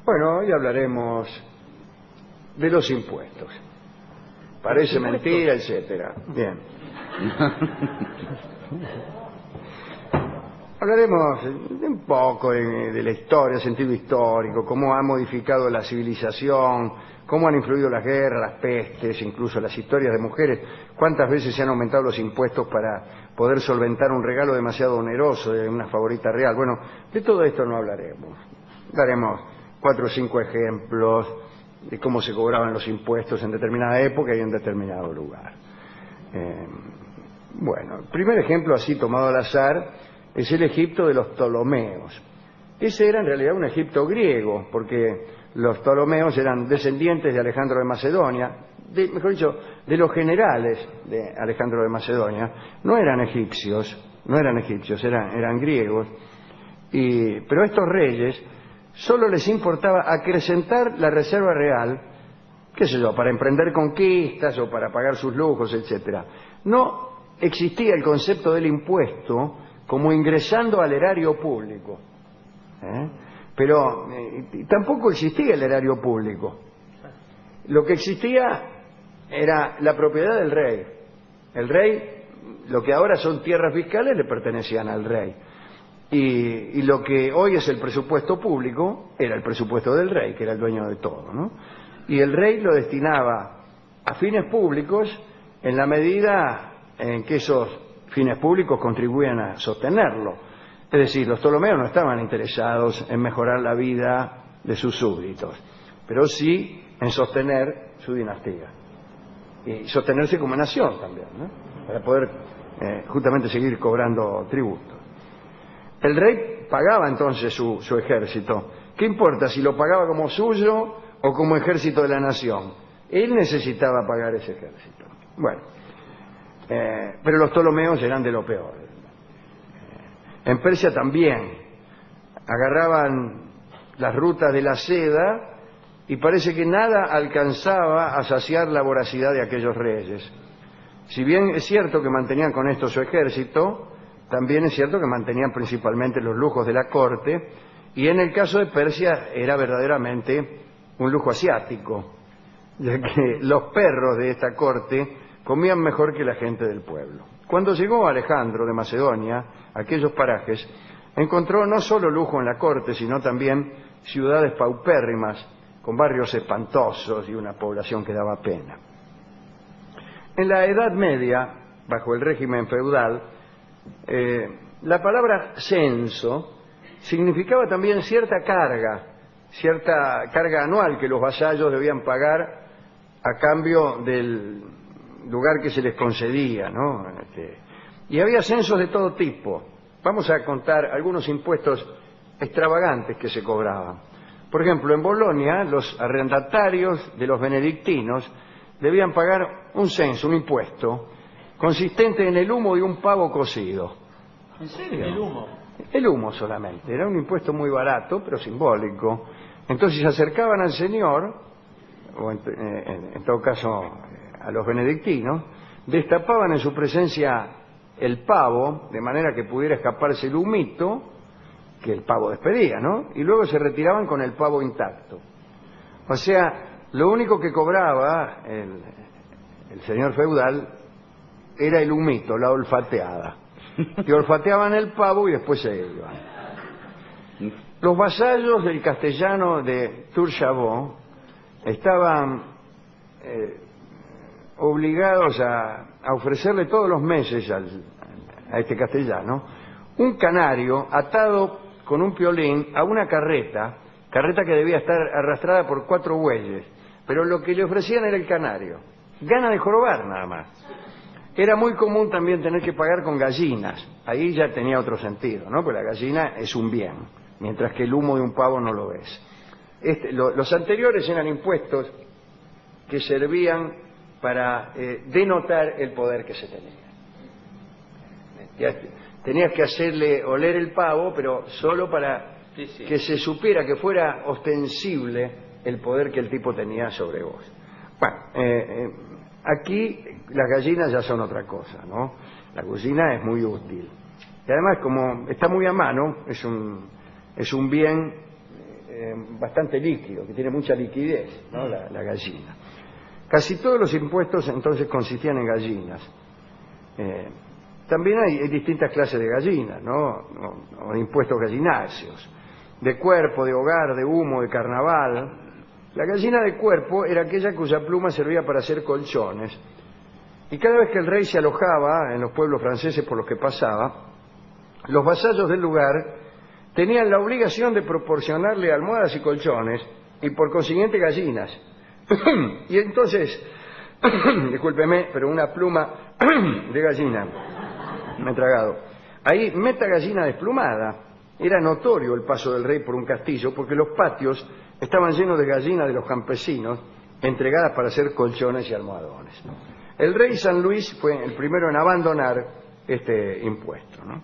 Bueno, hoy hablaremos de los impuestos. Parece mentira, etcétera. Bien. Hablaremos un poco de la historia, sentido histórico, cómo ha modificado la civilización, cómo han influido las guerras, las pestes, incluso las historias de mujeres, cuántas veces se han aumentado los impuestos para poder solventar un regalo demasiado oneroso de una favorita real. Bueno, de todo esto no hablaremos. Daremos 4 o 5 ejemplos de cómo se cobraban los impuestos en determinada época y en determinado lugar. Bueno, el primer ejemplo así tomado al azar es el Egipto de los Ptolomeos. Ese era en realidad un Egipto griego, porque los Ptolomeos eran descendientes de Alejandro de Macedonia, mejor dicho, de los generales de Alejandro de Macedonia. No eran egipcios, eran griegos. Pero a estos reyes solo les importaba acrecentar la reserva real, qué sé yo, para emprender conquistas o para pagar sus lujos, etcétera. No existía el concepto del impuesto como ingresando al erario público. Pero tampoco existía el erario público. Lo que existía era la propiedad del rey. El rey, lo que ahora son tierras fiscales, le pertenecían al rey. Y lo que hoy es el presupuesto público era el presupuesto del rey, que era el dueño de todo, ¿no? Y el rey lo destinaba a fines públicos en la medida en que esos fines públicos contribuían a sostenerlo. Es decir, los Ptolomeos no estaban interesados en mejorar la vida de sus súbditos, pero sí en sostener su dinastía y sostenerse como nación también, ¿no? Para poder justamente seguir cobrando tributos. El rey pagaba entonces su ejército. ¿Qué importa si lo pagaba como suyo o como ejército de la nación? Él necesitaba pagar ese ejército. Bueno, pero los Ptolomeos eran de lo peor. En Persia también agarraban las rutas de la seda y parece que nada alcanzaba a saciar la voracidad de aquellos reyes. Si bien es cierto que mantenían con esto su ejército, también es cierto que mantenían principalmente los lujos de la corte, y en el caso de Persia era verdaderamente un lujo asiático, ya que los perros de esta corte comían mejor que la gente del pueblo. Cuando llegó Alejandro de Macedonia a aquellos parajes, encontró no solo lujo en la corte, sino también ciudades paupérrimas, con barrios espantosos y una población que daba pena. En la Edad Media, bajo el régimen feudal, la palabra censo significaba también cierta carga anual que los vasallos debían pagar a cambio del lugar que se les concedía, ¿no? Y había censos de todo tipo. Vamos a contar algunos impuestos extravagantes que se cobraban. Por ejemplo, en Bolonia, los arrendatarios de los benedictinos debían pagar un censo, un impuesto, consistente en el humo de un pavo cocido. ¿En serio? ¿El humo? El humo solamente. Era un impuesto muy barato, pero simbólico. Entonces se acercaban al señor, o en todo caso a los benedictinos, destapaban en su presencia el pavo, de manera que pudiera escaparse el humito que el pavo despedía, ¿no? Y luego se retiraban con el pavo intacto. O sea, lo único que cobraba el señor feudal era el humito, la olfateada. Que olfateaban el pavo y después se iban. Los vasallos del castellano de Tour-Chavon estaban obligados a ofrecerle todos los meses a este castellano un canario atado con un piolín a una carreta que debía estar arrastrada por 4 bueyes, pero lo que le ofrecían era el canario, gana de jorobar nada más. Era muy común también tener que pagar con gallinas, ahí ya tenía otro sentido, ¿no? Porque la gallina es un bien, mientras que el humo de un pavo no lo es. Los anteriores eran impuestos que servían para denotar el poder que se tenía. Tenías que hacerle oler el pavo, pero solo para que se supiera, que fuera ostensible el poder que el tipo tenía sobre vos. Bueno, aquí las gallinas ya son otra cosa, ¿no? La gallina es muy útil. Y además, como está muy a mano, es un bien bastante líquido, que tiene mucha liquidez, ¿no? La gallina. Casi todos los impuestos entonces consistían en gallinas. También hay distintas clases de gallinas, ¿no? O de impuestos gallináceos, de cuerpo, de hogar, de humo, de carnaval. La gallina de cuerpo era aquella cuya pluma servía para hacer colchones, y cada vez que el rey se alojaba en los pueblos franceses por los que pasaba, los vasallos del lugar tenían la obligación de proporcionarle almohadas y colchones, y por consiguiente gallinas. Y entonces, discúlpeme, pero una pluma de gallina, me he tragado. Ahí, meta gallina desplumada. Era notorio el paso del rey por un castillo, porque los patios estaban llenos de gallinas de los campesinos, entregadas para hacer colchones y almohadones. El rey San Luis fue el primero en abandonar este impuesto, ¿no?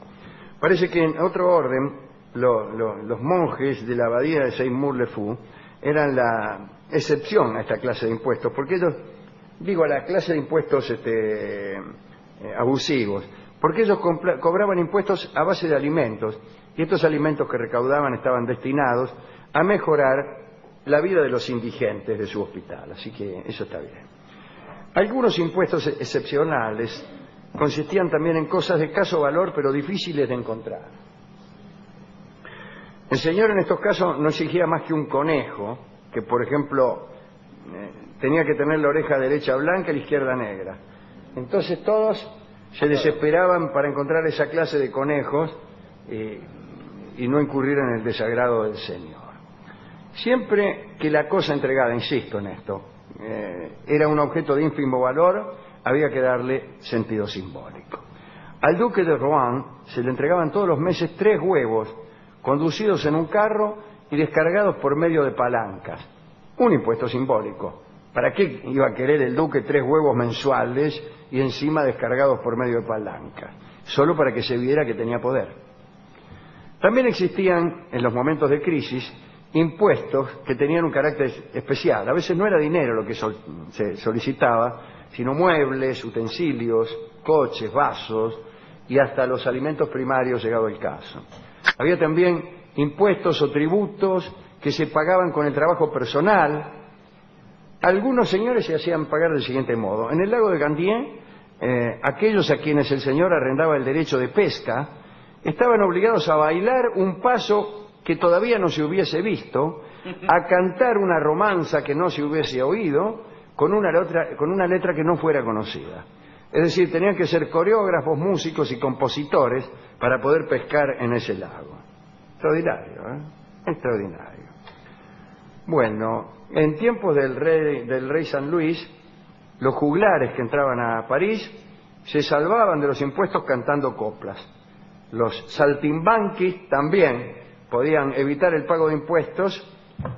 Parece que en otro orden, los monjes de la abadía de Seymour-le-Fou eran la excepción a esta clase de impuestos, porque ellos, digo, a la clase de impuestos abusivos, porque ellos cobraban impuestos a base de alimentos, y estos alimentos que recaudaban estaban destinados a mejorar la vida de los indigentes de su hospital, así que eso está bien. Algunos impuestos excepcionales consistían también en cosas de escaso valor, pero difíciles de encontrar. El señor en estos casos no exigía más que un conejo, que por ejemplo tenía que tener la oreja derecha blanca y la izquierda negra. Entonces todos se desesperaban para encontrar esa clase de conejos y no incurrir en el desagrado del señor. Siempre que la cosa entregada, insisto en esto, era un objeto de ínfimo valor, había que darle sentido simbólico. Al duque de Rohan se le entregaban todos los meses 3 huevos, conducidos en un carro y descargados por medio de palancas. Un impuesto simbólico. ¿Para qué iba a querer el duque 3 huevos mensuales y encima descargados por medio de palancas? Solo para que se viera que tenía poder. También existían, en los momentos de crisis, impuestos que tenían un carácter especial. A veces no era dinero lo que se solicitaba, sino muebles, utensilios, coches, vasos y hasta los alimentos primarios, llegado el caso. Había también impuestos o tributos que se pagaban con el trabajo personal. Algunos señores se hacían pagar del siguiente modo. En el lago de Gandien, aquellos a quienes el señor arrendaba el derecho de pesca estaban obligados a bailar un paso que todavía no se hubiese visto, a cantar una romanza que no se hubiese oído, con una letra que no fuera conocida. Es decir, tenían que ser coreógrafos, músicos y compositores para poder pescar en ese lago. Extraordinario, ¿eh? Extraordinario. Bueno, en tiempos del rey San Luis, los juglares que entraban a París se salvaban de los impuestos cantando coplas. Los saltimbanquis también podían evitar el pago de impuestos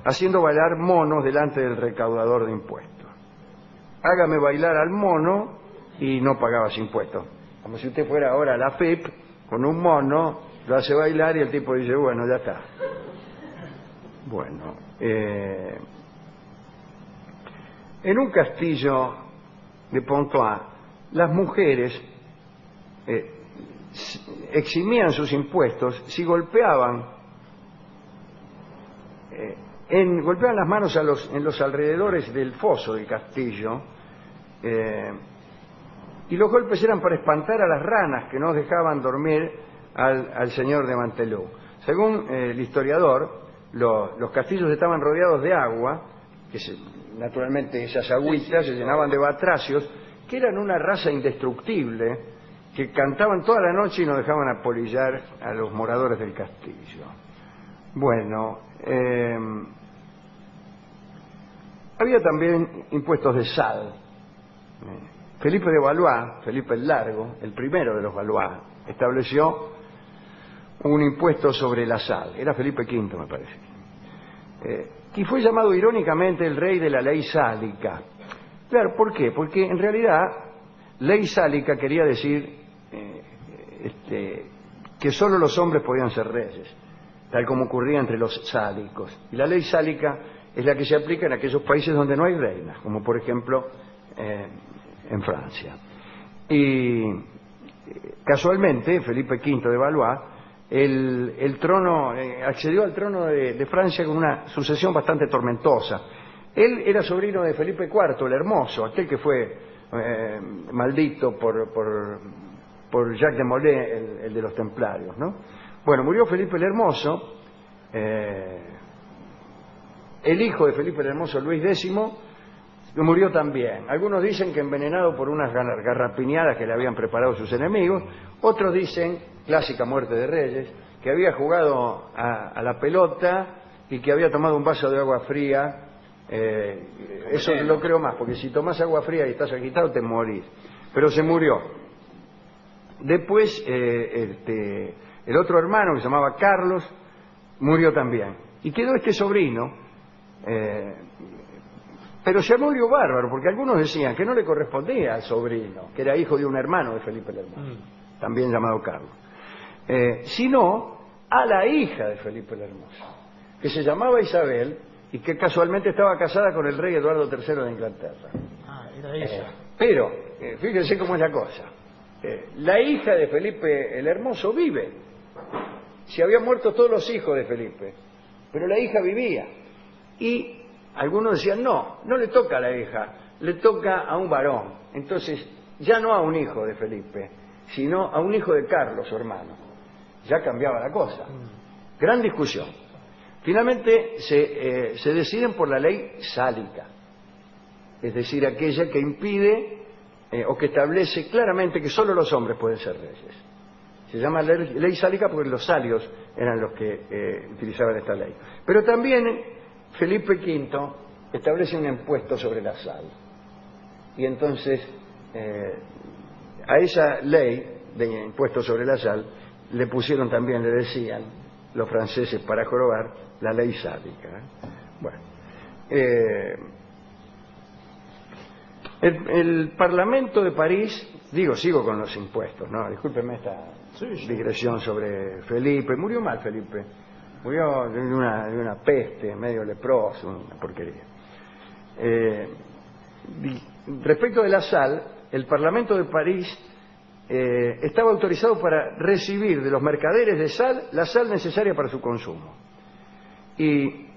haciendo bailar monos delante del recaudador de impuestos. Hágame bailar al mono y no pagabas impuestos. Como si usted fuera ahora a la FIP con un mono, lo hace bailar y el tipo dice, bueno, ya está. Bueno, en un castillo de Pontoise, las mujeres eximían sus impuestos si golpeaban las manos en los alrededores del foso del castillo, y los golpes eran para espantar a las ranas que no dejaban dormir al señor de Mantelou. Según el historiador, los castillos estaban rodeados de agua, que naturalmente esas agüitas se llenaban de batracios, que eran una raza indestructible, que cantaban toda la noche y no dejaban apolillar a los moradores del castillo. Bueno, había también impuestos de sal. Felipe de Valois, Felipe el Largo, el primero de los Valois, estableció un impuesto sobre la sal. Era Felipe V, me parece. Y fue llamado irónicamente el rey de la ley sálica. Claro, ¿por qué? Porque en realidad ley sálica quería decir que solo los hombres podían ser reyes, tal como ocurría entre los sálicos. Y la ley sálica es la que se aplica en aquellos países donde no hay reinas, como por ejemplo en Francia. Y casualmente Felipe V de Valois el trono, accedió al trono de Francia con una sucesión bastante tormentosa. Él era sobrino de Felipe IV, el Hermoso, aquel que fue maldito por Jacques de Molay, el de los Templarios, ¿no? Bueno, murió Felipe el Hermoso. El hijo de Felipe el Hermoso, Luis X, murió también. Algunos dicen que envenenado por unas garrapiñadas que le habían preparado sus enemigos. Otros dicen, clásica muerte de reyes, que había jugado a la pelota y que había tomado un vaso de agua fría. Eso lo creo más, porque si tomas agua fría y estás agitado te morís. Pero se murió. Después el otro hermano, que se llamaba Carlos, murió también. Y quedó este sobrino, pero se murió bárbaro, porque algunos decían que no le correspondía al sobrino, que era hijo de un hermano de Felipe el Hermoso, también llamado Carlos, sino a la hija de Felipe el Hermoso, que se llamaba Isabel y que casualmente estaba casada con el rey Eduardo III de Inglaterra. Ah, era ella. Pero, fíjense cómo es la cosa. La hija de Felipe el Hermoso vive. Se habían muerto todos los hijos de Felipe, pero la hija vivía. Y algunos decían, no le toca a la hija, le toca a un varón. Entonces, ya no a un hijo de Felipe, sino a un hijo de Carlos, su hermano. Ya cambiaba la cosa. Gran discusión. Finalmente se deciden por la ley sálica, es decir, aquella que impide o que establece claramente que solo los hombres pueden ser reyes. Se llama ley sálica porque los salios eran los que utilizaban esta ley. Pero también Felipe V establece un impuesto sobre la sal. Y entonces a esa ley de impuesto sobre la sal le pusieron también, le decían los franceses para jorobar, la ley sálica. Bueno, el Parlamento de París, sigo con los impuestos, ¿no? Discúlpeme esta digresión sobre Felipe. Murió mal Felipe, murió de una peste, medio leproso, una porquería. Respecto de la sal, el Parlamento de París estaba autorizado para recibir de los mercaderes de sal la sal necesaria para su consumo. Y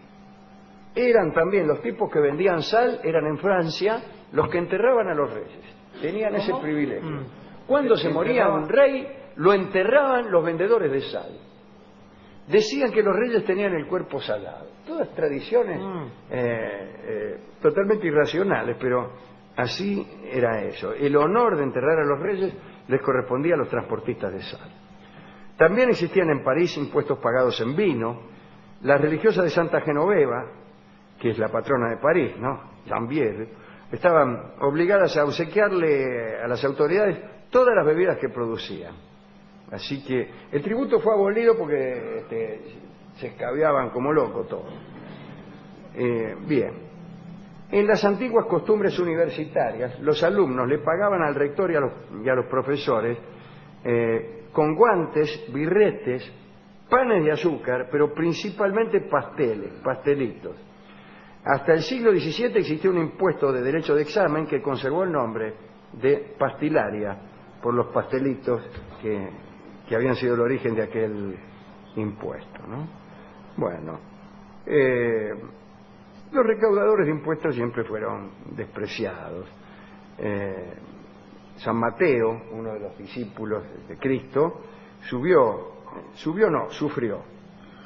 eran también los tipos que vendían sal, eran en Francia los que enterraban a los reyes. Tenían ese privilegio. Cuando se moría un rey, lo enterraban los vendedores de sal. Decían que los reyes tenían el cuerpo salado. Todas tradiciones totalmente irracionales, pero así era eso. El honor de enterrar a los reyes les correspondía a los transportistas de sal. También existían en París impuestos pagados en vino. Las religiosas de Santa Genoveva, que es la patrona de París, ¿no? Jambier, estaban obligadas a obsequiarle a las autoridades todas las bebidas que producían. Así que el tributo fue abolido porque se escabeaban como locos todos. Bien. En las antiguas costumbres universitarias, los alumnos le pagaban al rector y a los profesores con guantes, birretes, panes de azúcar, pero principalmente pastelitos. Hasta el siglo XVII existió un impuesto de derecho de examen que conservó el nombre de pastilaria por los pastelitos que habían sido el origen de aquel impuesto, ¿no? Bueno, los recaudadores de impuestos siempre fueron despreciados. San Mateo, uno de los discípulos de Cristo, sufrió.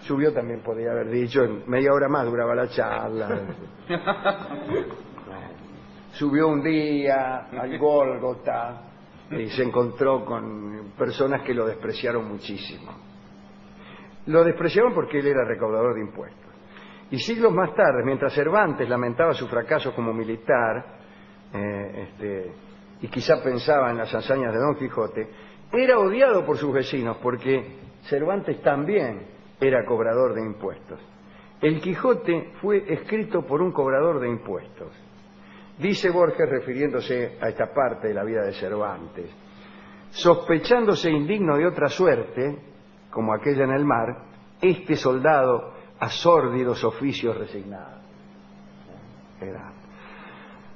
Subió también, podría haber dicho, en media hora más duraba la charla. Subió un día al Gólgota y se encontró con personas que lo despreciaron muchísimo. Lo despreciaban porque él era recaudador de impuestos. Y siglos más tarde, mientras Cervantes lamentaba su fracaso como militar, y quizá pensaba en las hazañas de Don Quijote, era odiado por sus vecinos porque Cervantes también era cobrador de impuestos. El Quijote fue escrito por un cobrador de impuestos. Dice Borges, refiriéndose a esta parte de la vida de Cervantes: sospechándose indigno de otra suerte, como aquella en el mar, este soldado a sórdidos oficios resignado.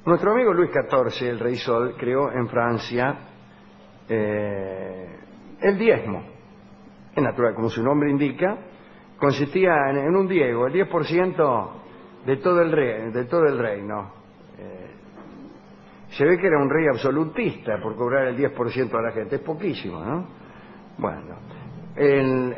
Nuestro amigo Luis XIV, el Rey Sol, creó en Francia el diezmo. es natural, como su nombre indica, consistía en un diego, el 10% de todo el reino. Se ve que era un rey absolutista por cobrar el 10% a la gente, es poquísimo, ¿no? Bueno, en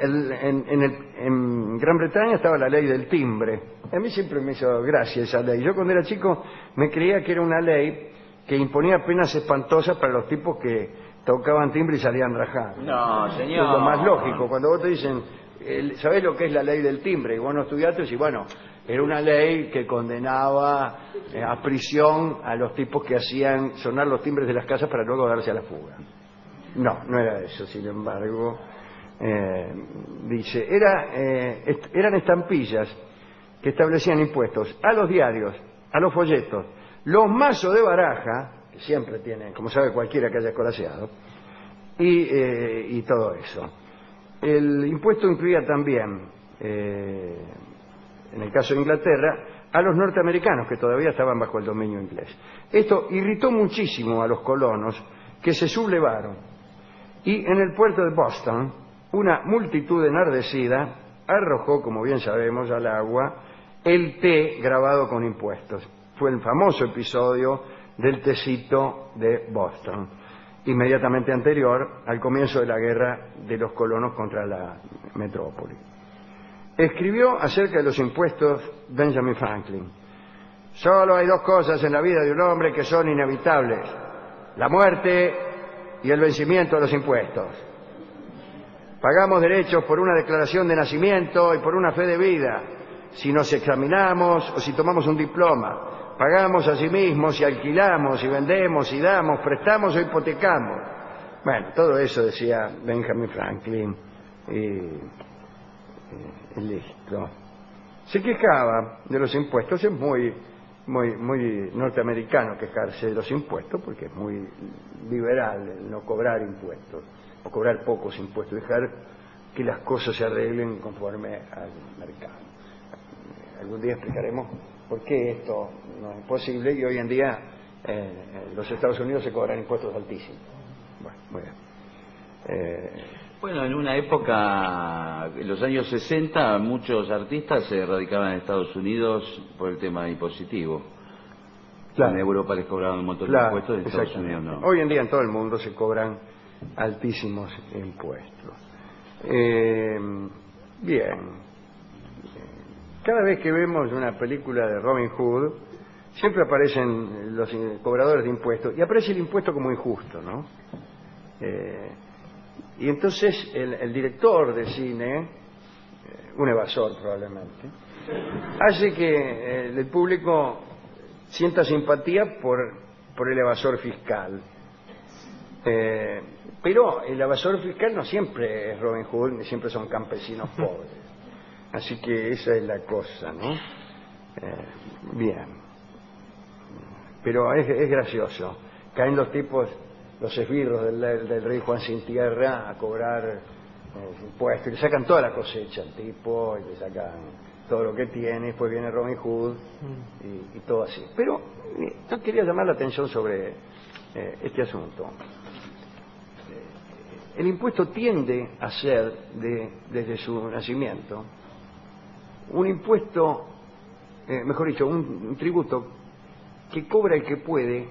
Gran Bretaña estaba la ley del timbre. A mí siempre me hizo gracia esa ley. Yo cuando era chico me creía que era una ley que imponía penas espantosas para los tipos que tocaban timbre y salían rajados. No, señor. Es lo más lógico. Cuando vos te dicen, ¿sabés lo que es la ley del timbre? Y vos no estudiaste, y bueno, era una ley que condenaba a prisión a los tipos que hacían sonar los timbres de las casas para luego darse a la fuga. No, no era eso, sin embargo. Dice, eran estampillas que establecían impuestos a los diarios, a los folletos, los mazos de baraja, que siempre tienen, como sabe cualquiera que haya escolaseado, y todo eso. El impuesto incluía también, en el caso de Inglaterra, a los norteamericanos que todavía estaban bajo el dominio inglés. Esto irritó muchísimo a los colonos, que se sublevaron, y en el puerto de Boston una multitud enardecida arrojó, como bien sabemos, al agua el té grabado con impuestos. Fue el famoso episodio del tecito de Boston, inmediatamente anterior al comienzo de la guerra de los colonos contra la metrópoli. Escribió acerca de los impuestos Benjamin Franklin: solo hay dos cosas en la vida de un hombre que son inevitables: la muerte y el vencimiento de los impuestos. Pagamos derechos por una declaración de nacimiento y por una fe de vida, si nos examinamos o si tomamos un diploma. Pagamos a sí mismos si alquilamos, si vendemos, si damos, prestamos o hipotecamos. Bueno, todo eso decía Benjamin Franklin y listo. Se quejaba de los impuestos. Es muy norteamericano quejarse de los impuestos, porque es muy liberal el no cobrar impuestos, o cobrar pocos impuestos, dejar que las cosas se arreglen conforme al mercado. Algún día explicaremos por qué esto no es posible, y hoy en día en los Estados Unidos se cobran impuestos altísimos. Bueno, muy bien. Bueno, en una época, en los años 60, muchos artistas se radicaban en Estados Unidos por el tema impositivo. Claro. En Europa les cobraban un montón de impuestos, en Estados Unidos no. Hoy en día en todo el mundo se cobran altísimos impuestos. Bien. Cada vez que vemos una película de Robin Hood, siempre aparecen los cobradores de impuestos, y aparece el impuesto como injusto, ¿no? Y entonces el director de cine, un evasor probablemente, hace que el público sienta simpatía por el evasor fiscal. Pero el evasor fiscal no siempre es Robin Hood, ni siempre son campesinos pobres. Así que esa es la cosa, ¿no? Bien. Pero es gracioso. Caen los tipos, los esbirros del rey Juan sin tierra, a cobrar impuestos, y le sacan toda la cosecha al tipo, y le sacan todo lo que tiene. Después viene Robin Hood y todo así. Pero yo quería llamar la atención sobre este asunto. El impuesto tiende a ser, desde su nacimiento, un impuesto, mejor dicho, un tributo que cobra el que puede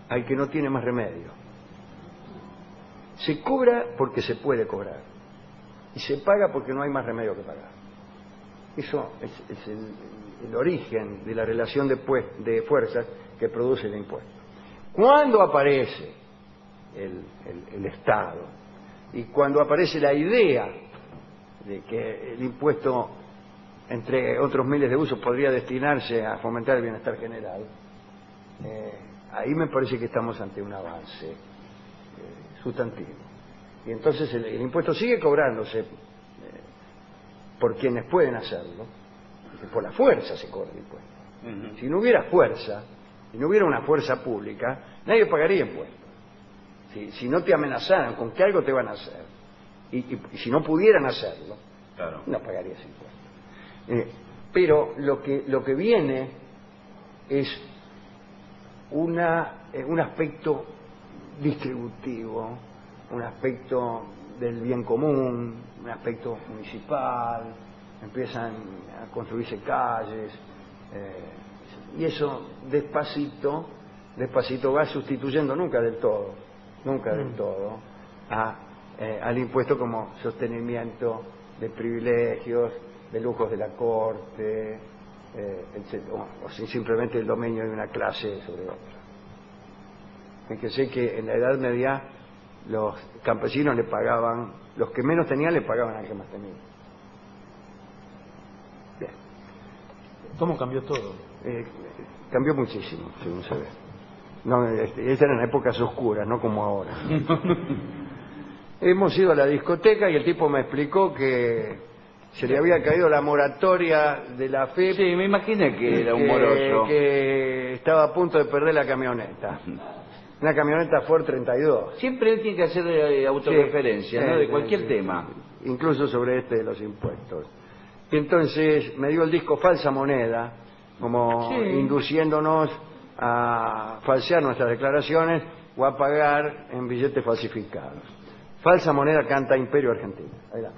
al que no tiene más remedio. Se cobra porque se puede cobrar, y se paga porque no hay más remedio que pagar. Eso es el origen de la relación de fuerzas que produce el impuesto. Cuando aparece el Estado, y cuando aparece la idea de que el impuesto, entre otros miles de usos, podría destinarse a fomentar el bienestar general, ahí me parece que estamos ante un avance sustantivo. Y entonces el impuesto sigue cobrándose por quienes pueden hacerlo, porque por la fuerza se cobra el impuesto. Si no hubiera fuerza, si no hubiera una fuerza pública, nadie pagaría impuestos. Si no te amenazaran con que algo te van a hacer, y si no pudieran hacerlo, claro, no pagarías impuestos. Pero lo que viene es un aspecto distributivo, un aspecto del bien común, un aspecto municipal, empiezan a construirse calles, y eso despacito va sustituyendo, nunca del todo, al impuesto como sostenimiento de privilegios, de lujos de la corte, etc., o simplemente el dominio de una clase sobre otra. Fíjense que en la Edad Media los campesinos le pagaban, los que menos tenían le pagaban al que más tenía. Bien. ¿Cómo cambió todo? Cambió muchísimo, según se ve. No, esas eran épocas oscuras, no como ahora. Hemos ido a la discoteca y el tipo me explicó que se le había caído la moratoria de la FIP. Sí, me imaginé que era un moroso. Que estaba a punto de perder la camioneta. Una camioneta Ford 32. Siempre él tiene que hacer autorreferencia, ¿no? De cualquier tema. Incluso sobre de los impuestos. Y entonces me dio el disco Falsa Moneda, como induciéndonos a falsear nuestras declaraciones o a pagar en billetes falsificados. Falsa Moneda canta Imperio Argentino. Ahí va.